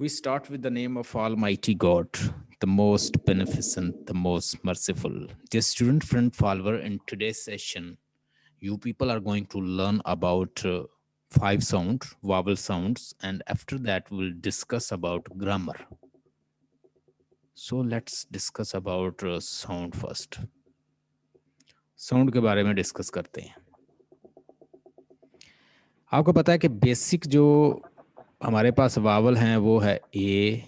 We start with the name of Almighty God, the most beneficent, the most merciful. Dear student, friend, follower, in today's session, you people are going to learn about 5 sounds, vowel sounds, and after that we'll discuss about grammar. So let's discuss about sound first. Sound के बारे में discuss करते हैं. आपको पता है कि basic जो हमारे पास वावल हैं वो है ए,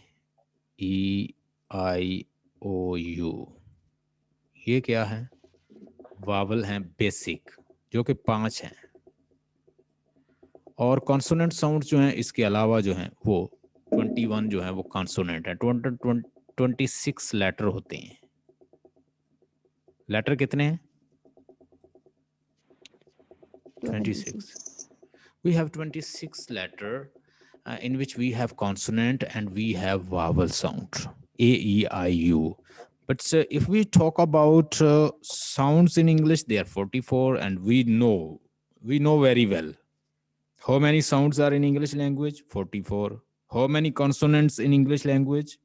ई, आई, ओ, यू. ये क्या है? वावल हैं बेसिक, जो कि 5 हैं. और कॉन्सोनेंट साउंड जो हैं इसके अलावा जो हैं वो 21 जो है वो कॉन्सोनेंट है. 26 लेटर होते हैं. लेटर कितने हैं? 26. We have 26 letter in which we have consonant and we have vowel sound. A, E, I, U. But if we talk about sounds in English, they are 44 and we know very well. How many sounds are in English language? 44. How many consonants in English language?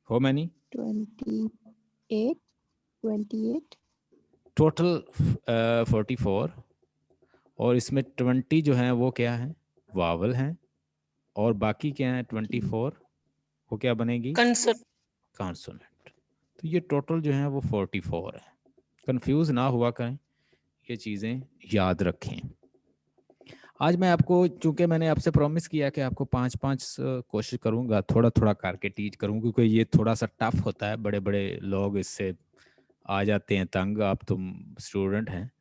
How many? 28. Total 44. और इसमें 20 जो है वो क्या है? Vowel हैं. और बाकी क्या है? 24 वो क्या बनेगी? कॉन्सोनेंट. तो ये टोटल जो है वो 44 है. कंफ्यूज ना हुआ करें, ये चीज़ें याद रखें. आज मैं आपको, चूंकि मैंने आपसे प्रॉमिस किया कि आपको 5-5 कोशिश करूंगा, थोड़ा थोड़ा करके टीच करूंगा, क्योंकि ये थोड़ा सा टफ होता है. बड़े बड़े लोग इससे आ जाते हैं तंग. आप तुम स्टूडेंट हैं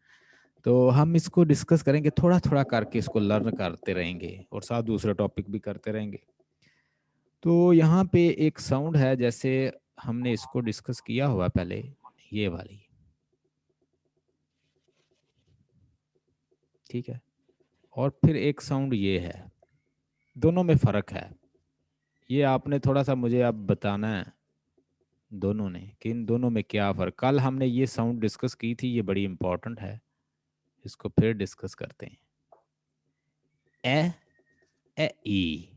तो हम इसको डिस्कस करेंगे, थोड़ा थोड़ा करके इसको लर्न करते रहेंगे और साथ दूसरा टॉपिक भी करते रहेंगे. तो यहाँ पे एक साउंड है, जैसे हमने इसको डिस्कस किया हुआ पहले, ये वाली. ठीक है. और फिर एक साउंड ये है. दोनों में फ़र्क है. ये आपने थोड़ा सा मुझे अब बताना है दोनों ने कि इन दोनों में क्या फ़र्क. कल हमने ये साउंड डिस्कस की थी, ये बड़ी इंपॉर्टेंट है. इसको फिर डिस्कस करते हैं. ए ई.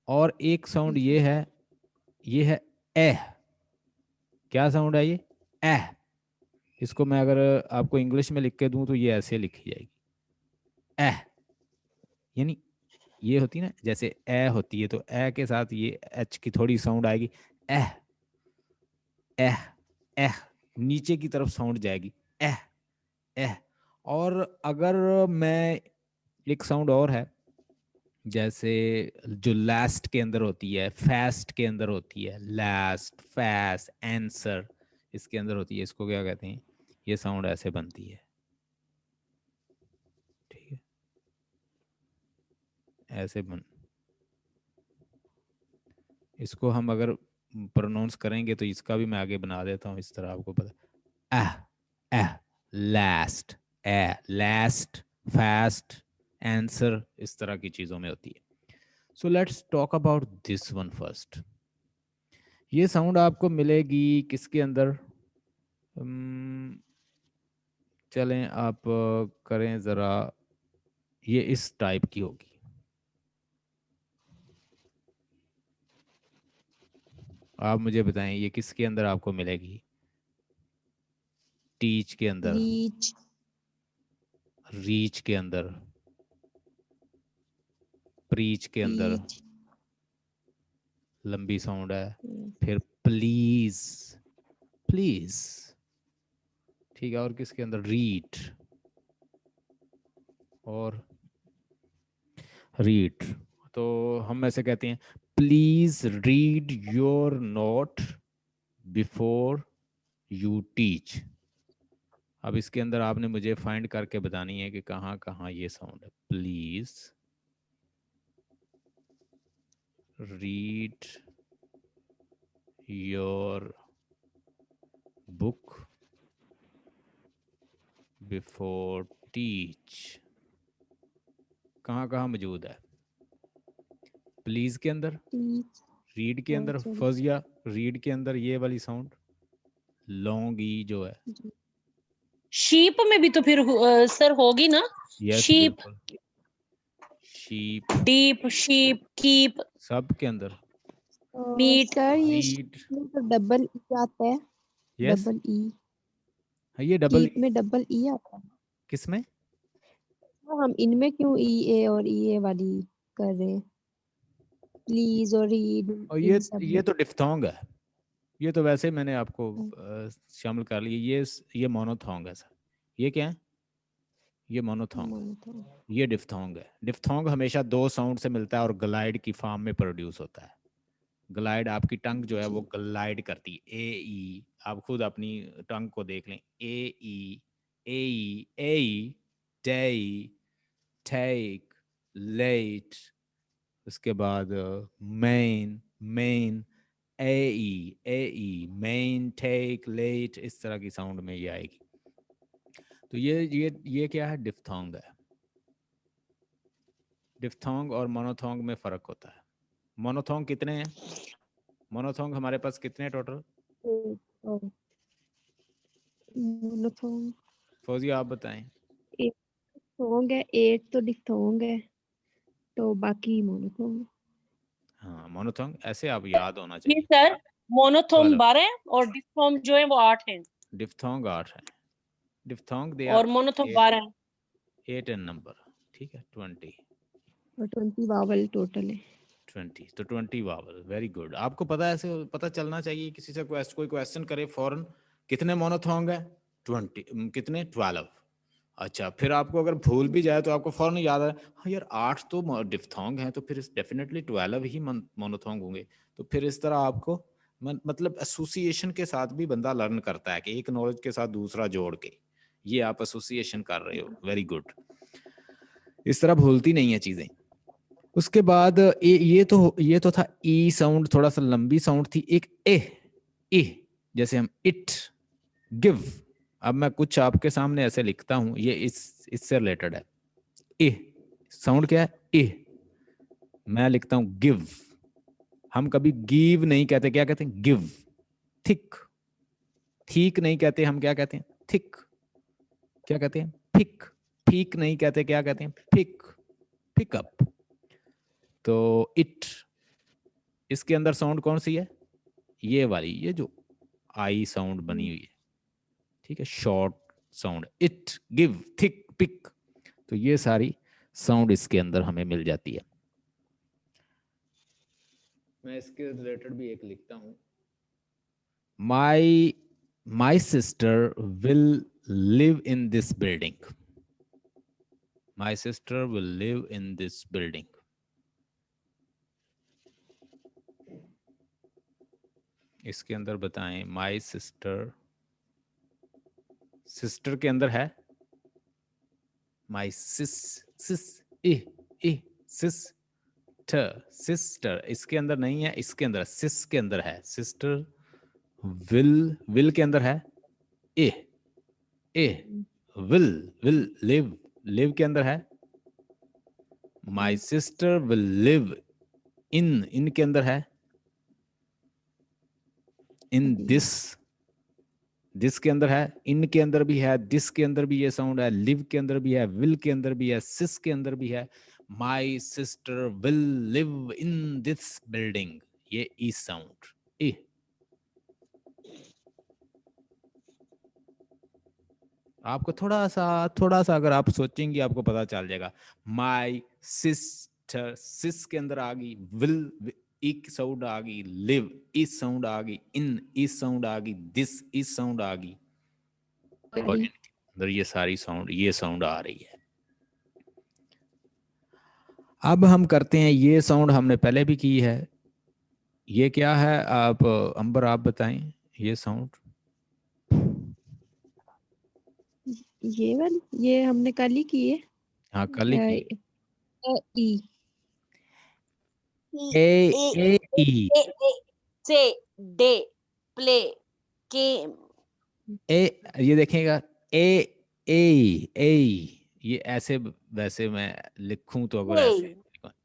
और एक साउंड ये है ए. क्या साउंड है ये? ए. इसको मैं अगर आपको इंग्लिश में लिख के दूं तो ये ऐसे लिखी जाएगी, ए. यानी ये होती है ना, जैसे ए होती है तो ए के साथ ये एच की थोड़ी साउंड आएगी. ए ए ए. नीचे की तरफ साउंड जाएगी, ए ए. और अगर मैं एक साउंड और है, जैसे जो लास्ट के अंदर होती है, फास्ट के अंदर होती है, लास्ट, फास्ट, आंसर इसके अंदर होती है. इसको क्या कहते हैं? ये साउंड ऐसे बनती है. ठीक है, ऐसे बन. इसको हम अगर प्रोनाउंस करेंगे तो इसका भी मैं आगे बना देता हूँ इस तरह, आपको पता. लास्ट, लास्ट, फास्ट, आंसर, इस तरह की चीज़ों में होती है. So let's talk about this one first. ये साउंड आपको मिलेगी किसके अंदर? चलें आप करें ज़रा, ये इस टाइप की होगी. आप मुझे बताएं ये किसके अंदर आपको मिलेगी? टीच के अंदर, रीच के अंदर, प्रीच के अंदर लंबी साउंड है. फिर प्लीज, प्लीज. ठीक है. और किसके अंदर? रीड. और रीड. तो हम ऐसे कहते हैं, please read your note before you teach. अब इसके अंदर आपने मुझे फाइंड करके बतानी है कि कहाँ कहाँ ये साउंड है. Please read your book before teach. कहाँ कहाँ मौजूद है? प्लीज के अंदर, रीड के अंदर. फौजिया, रीड के अंदर ये वाली साउंड लॉन्ग ई जो है. शीप में भी तो फिर सर होगी ना? Yes, sheep. बिल्कुल. शीप, डीप, शीप, कीप, सब के अंदर मीट। सर ये मीट, तो डबल ई आता है, यस डबल ई, ये डबल कीप में डबल ई आता है। किसमें? तो हम इनमें क्यों ई ए और ई ए वाली कर रहे हैं, प्लीज और रीड और इन सब ये में। तो डिफ्थोंग है, ये तो वैसे मैंने आपको शामिल कर लिया। ये मोनोथोंग है सर। ये क्या है? ये मोनोथोंग है, मोनोथोंग। ये डिफ्थोंग है। डिफ्थोंग हमेशा 2 साउंड से मिलता है और ग्लाइड की फॉर्म में प्रोड्यूस होता है। ग्लाइड, आपकी टंग जो है वो ग्लाइड करती है। ए ई, आप खुद अपनी टंग को देख लें। ए ई, ए ई, ए ई, टे, टेक, लेट, उसके बाद मेन, मेन, ए ई, मेन, टेक, लेट, इस तरह की साउंड में ये आएगी। तो ये क्या है? डिफ्थोंग है। डिफ्थोंग और मोनोथोंग में फर्क होता है। मोनोथोंग कितने हैं? मोनोथोंग हमारे पास कितने टोटल? मोनोथोंग फौजिया आप बताएं। एक थोंग है, एक तो डिफथोंग है, तो बाकी मोनोथोंग। हाँ, मोनोथोंग ऐसे आप याद होना ये चाहिए। सर मोनोथोंग 12, 12 हैं और डिफथोंग जो है वो 8 हैं, डिफ्थोंग 8 है। डिफ्थोंग दे और आर मोनोथोंग 12 हैं। 8 इन नंबर, ठीक है। 20, और 20 वावल टोटल है। 20 तो 20 वावल। Very good. आपको पता है, ऐसे पता चलना चाहिए। किसी से कोई क्वेश्चन करे फौरन, कितने मोनोथोंग है? 20, कितने? 12। अच्छा, फिर आपको अगर भूल भी जाए तो आपको फौरन याद है, हाँ यार 8 तो डिफ्थोंग है, तो फिर डेफिनेटली 12 ही मोनोथोंग होंगे। तो फिर इस तरह आपको मतलब एसोसिएशन के साथ भी बंदा लर्न करता है कि एक नॉलेज के साथ दूसरा जोड़ के, ये आप एसोसिएशन कर रहे हो। Very good. इस तरह भूलती नहीं है चीजें। उसके बाद ये तो था ई साउंड, थोड़ा सा लंबी साउंड थी। एक ए, जैसे हम इट, गिव। अब मैं कुछ आपके सामने ऐसे लिखता हूं, ये इससे रिलेटेड है। ए साउंड क्या है? ए। मैं लिखता हूं गिव। हम कभी गिव नहीं कहते, क्या कहते हैं? गिव। थिक, ठीक नहीं कहते हम, क्या कहते हैं? थिक। क्या कहते हैं? थिक। ठीक नहीं कहते, क्या कहते हैं? Thick, pickup. तो इट, इसके अंदर साउंड कौन सी है? ये वाली, ये जो आई साउंड बनी हुई है, ठीक है, short sound. It, give, thick, pick. तो ये सारी साउंड इसके अंदर हमें मिल जाती है। मैं इसके रिलेटेड भी एक लिखता हूं। My sister will live in this building. My sister will live in this building. इसके अंदर बताएं। माई सिस्टर, सिस्टर के अंदर है माई सिस, ए सिस्टर। इसके अंदर नहीं है, इसके अंदर सिस के अंदर है। सिस्टर विल के अंदर है ए विल लिव के अंदर है। My sister will live in के अंदर है। इन दिस के अंदर है। इन के अंदर भी है, दिस के अंदर भी ये साउंड है, लिव के अंदर भी है, विल के अंदर भी है, सिस के अंदर भी है। My sister will live in this building, ये ई साउंड। ए आपको थोड़ा सा अगर आप सोचेंगे आपको पता चल जाएगा। माई सिस्टर, सिस के अंदर आ गई, विल एक साउंड आ गई, लिव इस साउंड आ गई, इन इस साउंड आ गई, दिस इस साउंड आ गई, और इनके अंदर ये सारी साउंड, ये साउंड आ रही है। अब हम करते हैं, ये साउंड हमने पहले भी की है। ये क्या है? आप अंबर आप बताएं ये साउंड। ये वाली, ये हमने कल ही की है। हाँ, कल ही की। ई ए से डे प्ले गेम। ये देखेगा। ए ये ऐसे, वैसे मैं लिखूं तो अगर ऐसे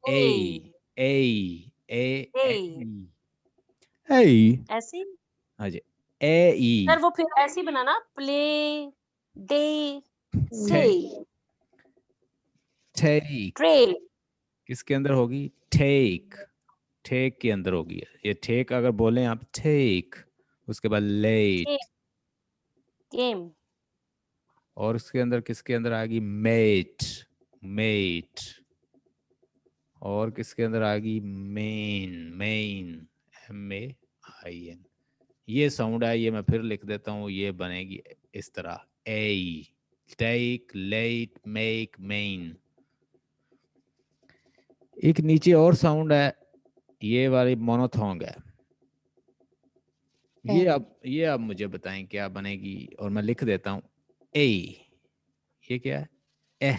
ए ऐसे। हाँ जी, ए सर वो फिर ऐसे ही बनाना, प्ले डे से take ट्रे किसके अंदर होगी? टेक, टेक के अंदर होगी ये। टेक अगर बोलें आप टेक, उसके बाद लेट, केम, और उसके अंदर किसके अंदर आएगी? मेट, मेट, और किसके अंदर आएगी? Main, main, MAIN। ये साउंड है, ये मैं फिर लिख देता हूँ, ये बनेगी इस तरह, ए, टेक, लेट, मेक, मेन। एक नीचे और साउंड है, ये वाली मोनोथोंग है। ये अब मुझे बताएं क्या बनेगी, और मैं लिख देता हूँ ए। ये क्या है? एह,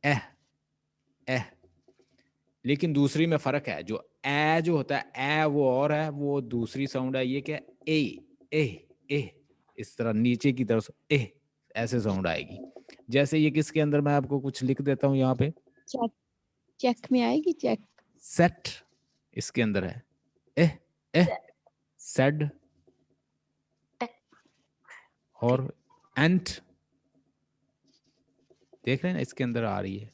एह, एह। लेकिन दूसरी में फर्क है, जो ए जो होता है ए वो और है, वो दूसरी साउंड है। ये क्या? ए, ए, इस तरह नीचे की तरफ ए, ऐसे साउंड आएगी। जैसे ये किसके अंदर, मैं आपको कुछ लिख देता हूँ यहाँ पे, चेक, चेक में आएगी, चेक। सेट इसके अंदर है, एह, एह, सेड, और एंट, देख रहे हैं ना, इसके अंदर आ रही है।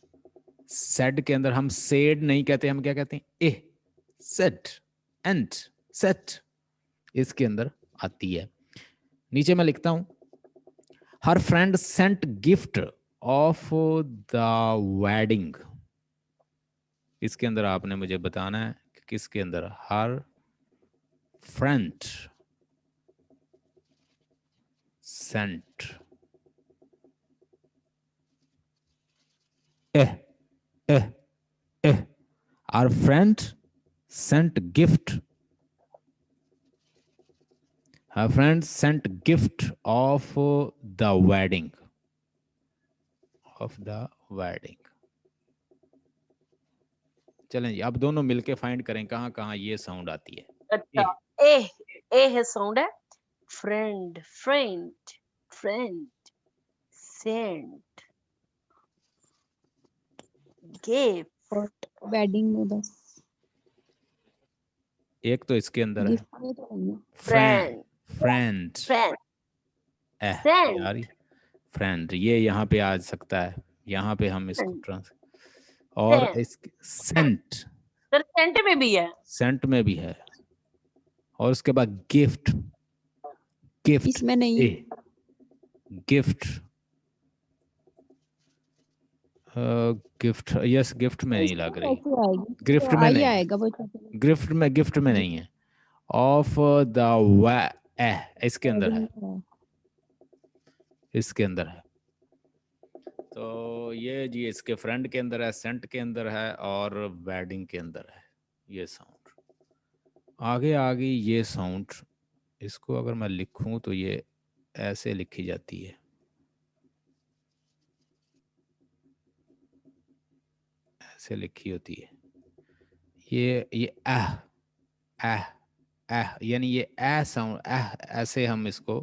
सेड के अंदर हम सेड नहीं कहते, हम क्या कहते हैं? ए, सेट, एंट, सेट, इसके अंदर आती है। नीचे मैं लिखता हूं, हर friend sent gift of the wedding. इसके अंदर आपने मुझे बताना है कि किसके अंदर, हर फ्रेंड सेंट, एह, एह, एह, our friend sent gift, her friend sent gift of the wedding, of the wedding। चलें जी, अब दोनों मिलके फाइंड करें कहाँ कहाँ ये साउंड आती है। अच्छा, ए, ए है साउंड है, friend, friend, friend, sent, gift, wedding में बस एक तो इसके अंदर है, गिफ्ट में तो नहीं है। फ्रेंड, फ्रेंड, फ्रेंड, यार फ्रेंड, ये यहाँ पे आ सकता है, यहाँ पे हम इसको ट्रांस, और इस सेंट, सर सेंट में भी है, सेंट में भी है, और उसके बाद गिफ्ट, गिफ्ट इसमें नहीं है। गिफ्ट, गिफ्ट, यस, गिफ्ट में नहीं लग रही, गिफ्ट में नहीं, आएगा वो, गिफ्ट में नहीं है। ऑफ द इसके अंदर है, इसके अंदर है। तो ये जी इसके फ्रेंड के अंदर है, सेंट के अंदर है, और वेडिंग के अंदर है ये साउंड। आगे आगे ये साउंड, इसको अगर मैं लिखूं तो ये ऐसे लिखी जाती है, ऐसे लिखी होती है। ये यानी ये साउंड, ऐसे हम इसको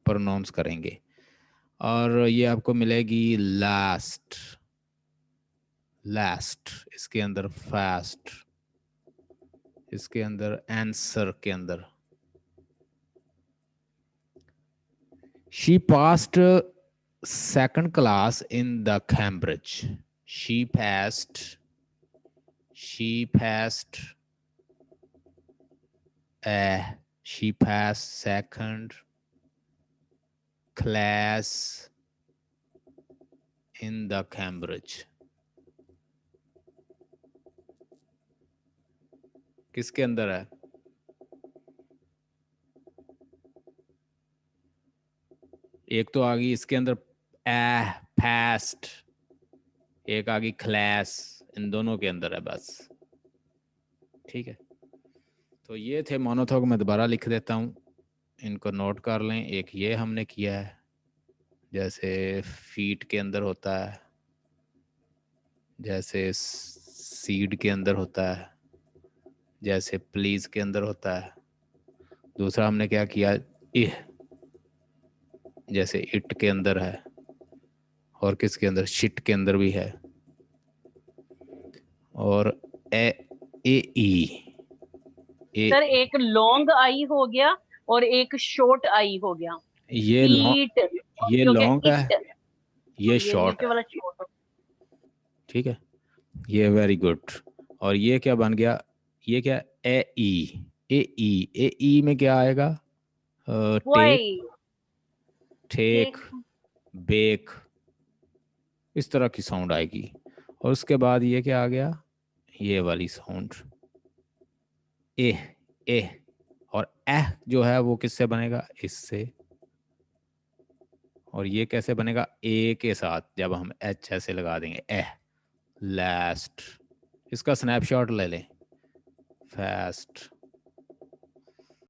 प्रोनाउंस करेंगे। और ये आपको मिलेगी लास्ट, लास्ट, इसके अंदर फास्ट, इसके अंदर आंसर के अंदर। She passed second class in the Cambridge. She passed second class in the Cambridge. किसके अंदर है? एक तो आ गई इसके अंदर past, एक आ गई क्लास, इन दोनों के अंदर है बस। ठीक है, तो ये थे मोनोथोग, मैं दोबारा लिख देता हूँ, इनको नोट कर लें। एक ये हमने किया है, जैसे फीट के अंदर होता है, जैसे सीड के अंदर होता है, जैसे प्लीज के अंदर होता है। दूसरा हमने क्या किया, जैसे इट के अंदर है, और किसके अंदर, शिट के अंदर भी है, और सर एक लॉन्ग आई हो गया और एक शॉर्ट आई हो गया। ये लॉन्ग है, ये शॉर्ट है। ठीक है, ये वेरी गुड। और ये क्या बन गया, ये क्या, ए ई, ए ई में क्या आएगा, टेक, ठेक, बेक, इस तरह की साउंड आएगी। और उसके बाद ये क्या आ गया, ये वाली साउंड ए, और एह जो है वो किससे बनेगा, इससे। और ये कैसे बनेगा, ए के साथ जब हम एच ऐसे लगा देंगे, एह, लास्ट। इसका स्नैपशॉट ले लें, फास्ट।